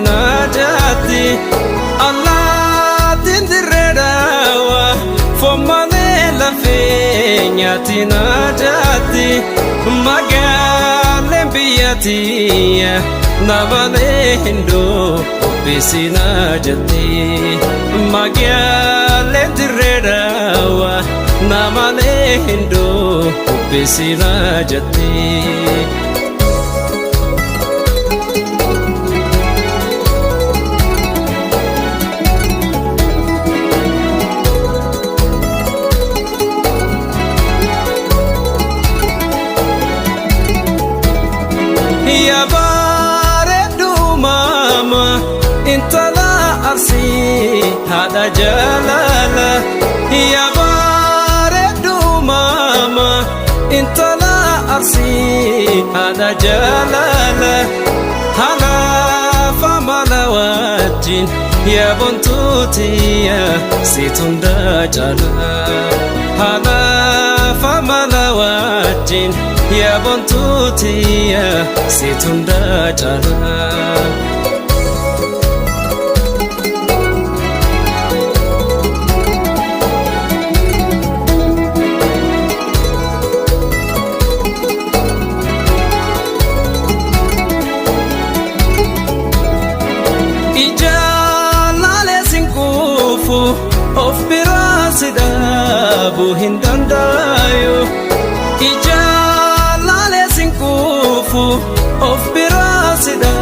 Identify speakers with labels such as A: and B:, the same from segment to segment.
A: najati Allah tindiredawa fomane la fenyati najati magale biyati navale hindo bisina jati magale tindiredawa namale hindo bisina jati Ya baredu mama intala arsi hada jalala ya baredu mama intala arsi hada jalala hala famala wajin ya buntuti ya situnda jala hala famala wajin ya buntuti ya situnda jala ijalale sinkufu of birasida buhindandayo of birasida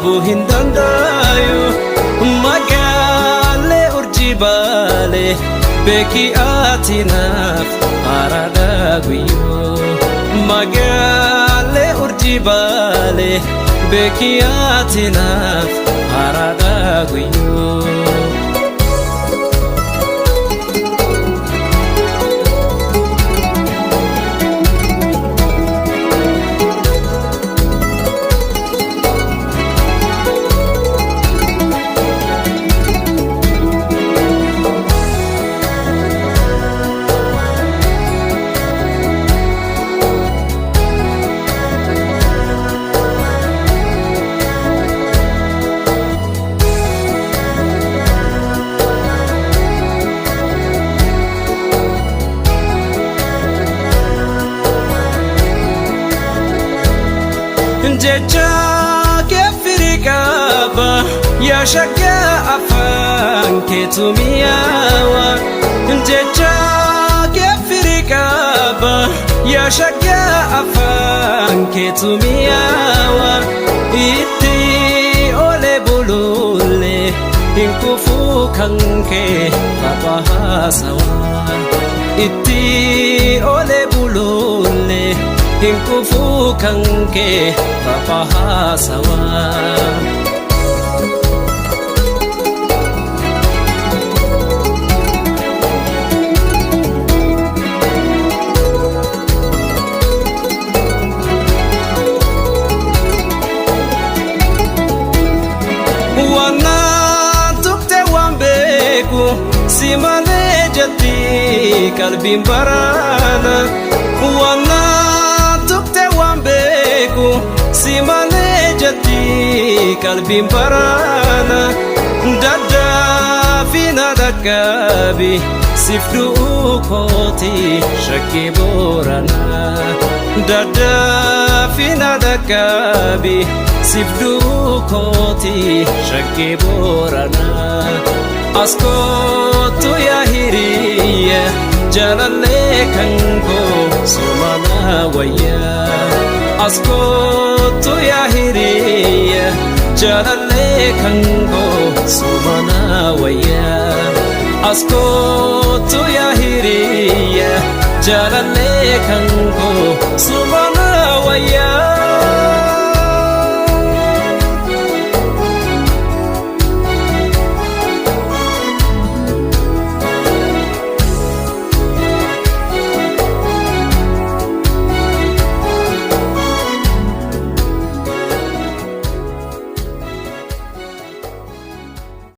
A: buhindandayo magale urjibale beki atinaf arada guyo magale urjibale beki atinaf arada guyo jecha kefirikaba ya shaka afan ketumiyawa jecha kefirikaba ya shaka afan ketumiyawa iti ole bulule inkufu kanke kabahasawa iti ole bulule inkufu kanke papahasawa wana tukte wambeku simale jati kalbin barana wana simale jati kalbin barana dada fina dakabi sifdu koti shaki borana dada fina dakabi sifdu koti shaki borana asko tu ya hiriya jalalle kanko sumana waya asko tu ya hiriya jalalle kanko sumana waya asko tu ya hiriya jalalle kanko sumana waya